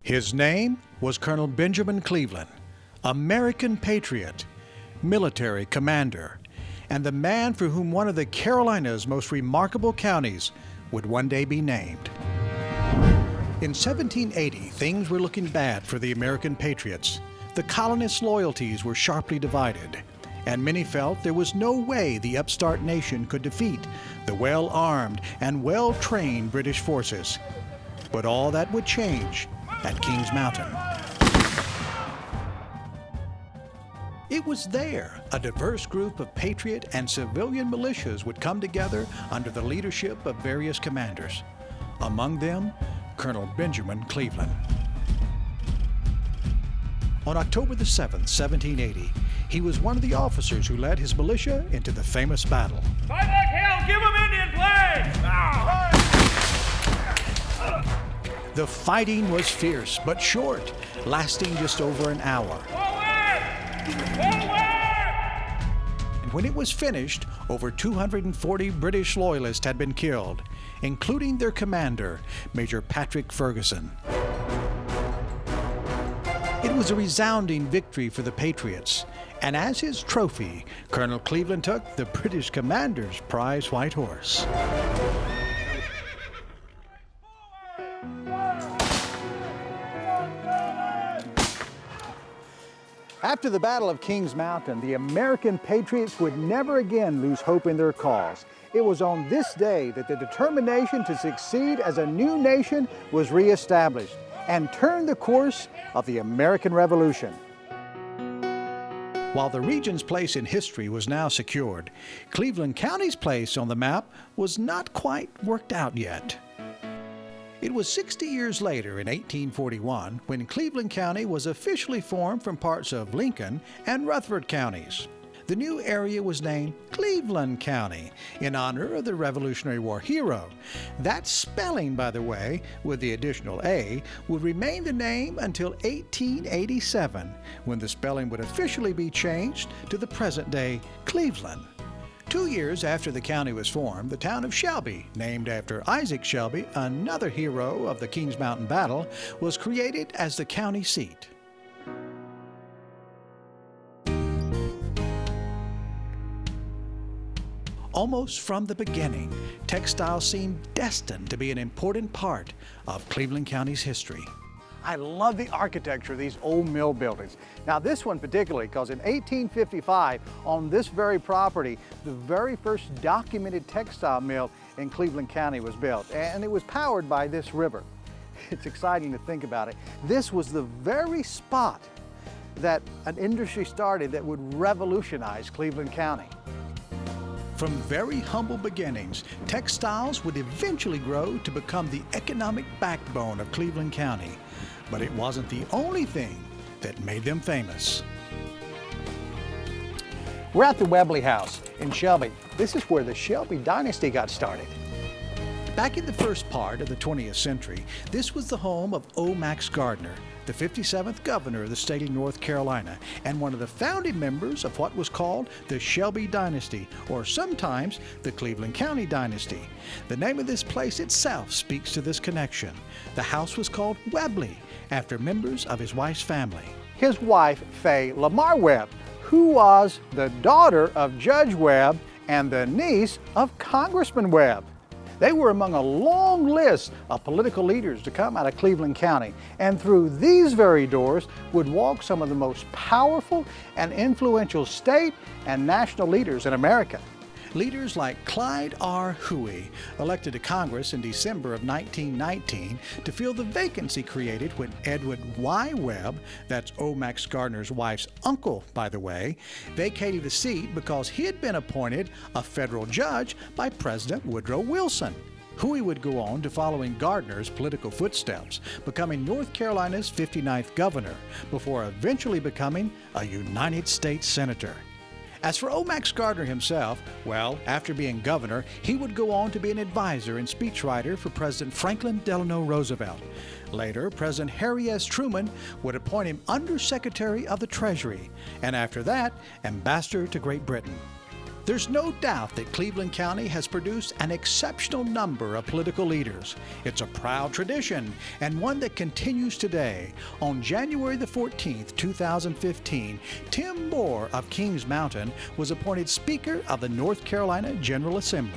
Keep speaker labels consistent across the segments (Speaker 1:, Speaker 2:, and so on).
Speaker 1: His name was Colonel Benjamin Cleveland, American patriot, military commander, and the man for whom one of the Carolinas' most remarkable counties would one day be named. In 1780, things were looking bad for the American patriots. The colonists' loyalties were sharply divided, and many felt there was no way the upstart nation could defeat the well-armed and well-trained British forces. But all that would change at Kings Mountain. It was there a diverse group of patriot and civilian militias would come together under the leadership of various commanders. Among them, Colonel Benjamin Cleveland. On October the 7th, 1780, he was one of the officers who led his militia into the famous battle.
Speaker 2: Fight like hell! Give them Indian flag!
Speaker 1: The fighting was fierce but short, lasting just over an hour.
Speaker 2: Forward! Forward!
Speaker 1: And when it was finished, over 240 British loyalists had been killed, including their commander, Major Patrick Ferguson. It was a resounding victory for the Patriots, and as his trophy, Colonel Cleveland took the British commander's prize white horse. After the Battle of Kings Mountain, the American patriots would never again lose hope in their cause. It was on this day that the determination to succeed as a new nation was reestablished and turned the course of the American Revolution. While the region's place in history was now secured, Cleveland County's place on the map was not quite worked out yet. It was 60 years later, in 1841, when Cleveland County was officially formed from parts of Lincoln and Rutherford counties. The new area was named Cleveland County in honor of the Revolutionary War hero. That spelling, by the way, with the additional A, would remain the name until 1887, when the spelling would officially be changed to the present-day Cleveland. 2 years after the county was formed, the town of Shelby, named after Isaac Shelby, another hero of the Kings Mountain battle, was created as the county seat. Almost from the beginning, textile seemed destined to be an important part of Cleveland County's history. I love the architecture of these old mill buildings. Now this one particularly, because in 1855, on this very property, the very first documented textile mill in Cleveland County was built, and it was powered by this river. It's exciting to think about it. This was the very spot that an industry started that would revolutionize Cleveland County. From very humble beginnings, textiles would eventually grow to become the economic backbone of Cleveland County. But it wasn't the only thing that made them famous. We're at the Webbley House in Shelby. This is where the Shelby Dynasty got started. Back in the first part of the 20th century, this was the home of O Max Gardner, the 57th governor of the state of North Carolina, and one of the founding members of what was called the Shelby Dynasty, or sometimes the Cleveland County Dynasty. The name of this place itself speaks to this connection. The house was called Webbley, after members of his wife's family. His wife, Fay Lamar Webb, who was the daughter of Judge Webb and the niece of Congressman Webb. They were among a long list of political leaders to come out of Cleveland County, and through these very doors would walk some of the most powerful and influential state and national leaders in America. Leaders like Clyde R. Hoey, elected to Congress in December of 1919 to fill the vacancy created when Edwin Y Webb, that's O Max Gardner's wife's uncle, by the way, vacated the seat because he had been appointed a federal judge by President Woodrow Wilson. Hoey would go on to follow in Gardner's political footsteps, becoming North Carolina's 59th governor, before eventually becoming a United States senator. As for O Max Gardner himself, well, after being governor, he would go on to be an advisor and speechwriter for President Franklin Delano Roosevelt. Later, President Harry S. Truman would appoint him Undersecretary of the Treasury, and after that, Ambassador to Great Britain. There's no doubt that Cleveland County has produced an exceptional number of political leaders. It's a proud tradition and one that continues today. On January the 14th, 2015, Tim Moore of Kings Mountain was appointed Speaker of the North Carolina General Assembly.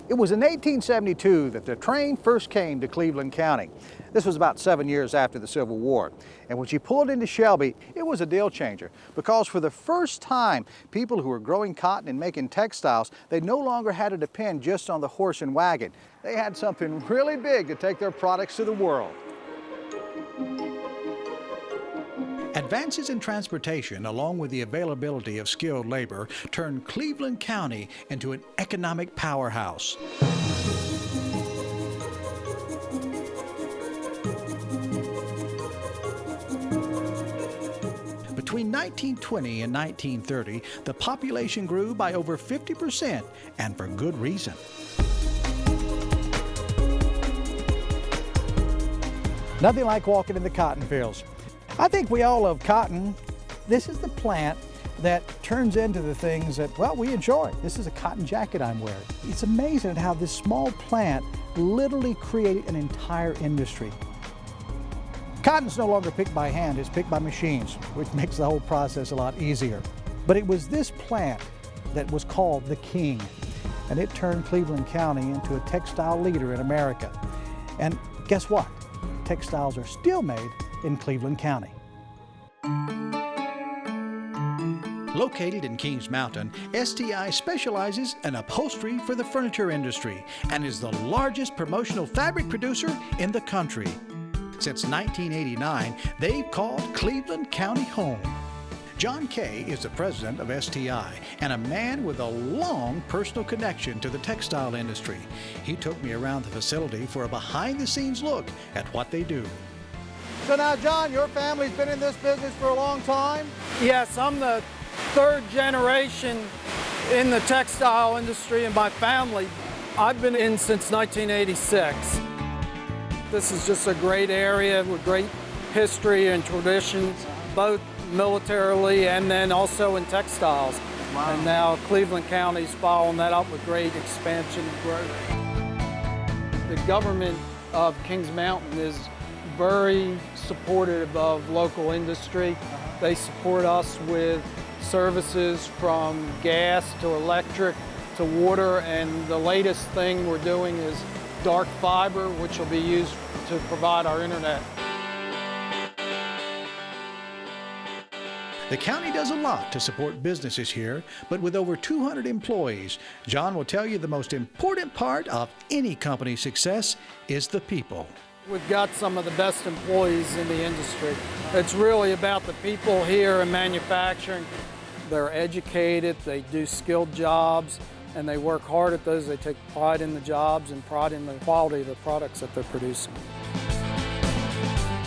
Speaker 1: It was in 1872 that the train first came to Cleveland County. This was about 7 years after the Civil War. And when she pulled into Shelby, it was a deal changer because for the first time, people who were growing cotton and making textiles, they no longer had to depend just on the horse and wagon. They had something really big to take their products to the world. Advances in transportation, along with the availability of skilled labor, turned Cleveland County into an economic powerhouse. Between 1920 and 1930, the population grew by over 50%, and for good reason. Nothing like walking in the cotton fields. I think we all love cotton. This is the plant that turns into the things that, well, we enjoy. This is a cotton jacket I'm wearing. It's amazing how this small plant literally created an entire industry. Cotton's no longer picked by hand, it's picked by machines, which makes the whole process a lot easier. But it was this plant that was called the king, and it turned Cleveland County into a textile leader in America. And guess what? Textiles are still made in Cleveland County. Located in Kings Mountain, STI specializes in upholstery for the furniture industry and is the largest promotional fabric producer in the country. Since 1989, they've called Cleveland County home. John Kay is the president of STI and a man with a long personal connection to the textile industry. He took me around the facility for a behind-the-scenes look at what they do. So now, John, your family's been in this business for a long time?
Speaker 3: Yes, I'm the third generation in the textile industry in my family. I've been in since 1986. This is just a great area with great history and traditions, both militarily and then also in textiles.
Speaker 1: Wow.
Speaker 3: And now Cleveland County's following that up with great expansion and growth. The government of Kings Mountain is very supportive of local industry. They support us with services from gas to electric to water, and the latest thing we're doing is dark fiber, which will be used to provide our internet.
Speaker 1: The county does a lot to support businesses here, but with over 200 employees, John will tell you the most important part of any company's success is the people.
Speaker 3: We've got some of the best employees in the industry. It's really about the people here in manufacturing. They're educated, they do skilled jobs, and they work hard at those. They take pride in the jobs and pride in the quality of the products that they're producing.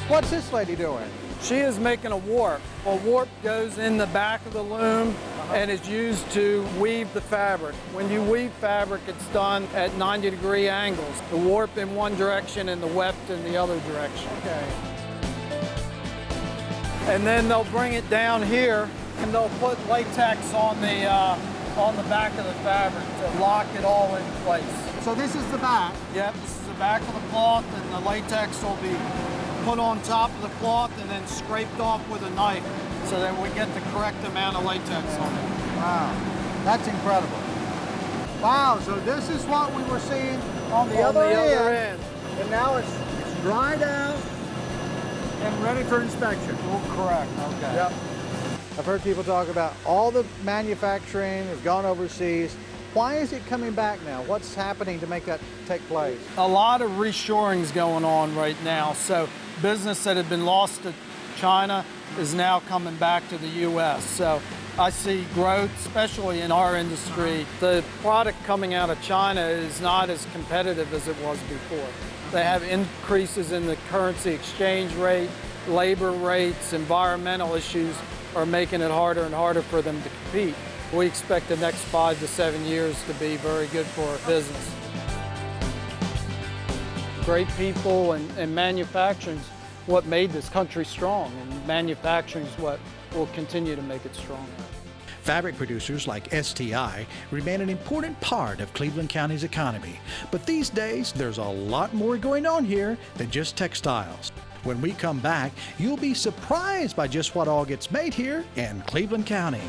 Speaker 1: What's this lady doing?
Speaker 3: She is making a warp. A warp goes in the back of the loom and is used to weave the fabric. When you weave fabric, it's done at 90-degree angles. The warp in one direction and the weft in the other direction.
Speaker 1: Okay.
Speaker 3: And then they'll bring it down here and they'll put latex on the back of the fabric to lock it all in place.
Speaker 1: So this is the back.
Speaker 3: Yep, this is the back of the cloth, and the latex will be put on top of the cloth and then scraped off with a knife so that we get the correct amount of latex on it.
Speaker 1: Wow, that's incredible. Wow, so this is what we were seeing on the other end. And now it's dried out and ready for inspection.
Speaker 3: Oh, correct.
Speaker 1: Okay. Yep. I've heard people talk about all the manufacturing has gone overseas. Why is it coming back now? What's happening to make that take place?
Speaker 3: A lot of reshoring's going on right now. So business that had been lost to China is now coming back to the U.S. So I see growth, especially in our industry. The product coming out of China is not as competitive as it was before. They have increases in the currency exchange rate, labor rates, environmental issues are making it harder and harder for them to compete. We expect the next 5 to 7 years to be very good for our business. Great people and manufacturing is what made this country strong, and manufacturing is what will continue to make it stronger.
Speaker 1: Fabric producers like STI remain an important part of Cleveland County's economy. But these days, there's a lot more going on here than just textiles. When we come back, you'll be surprised by just what all gets made here in Cleveland County.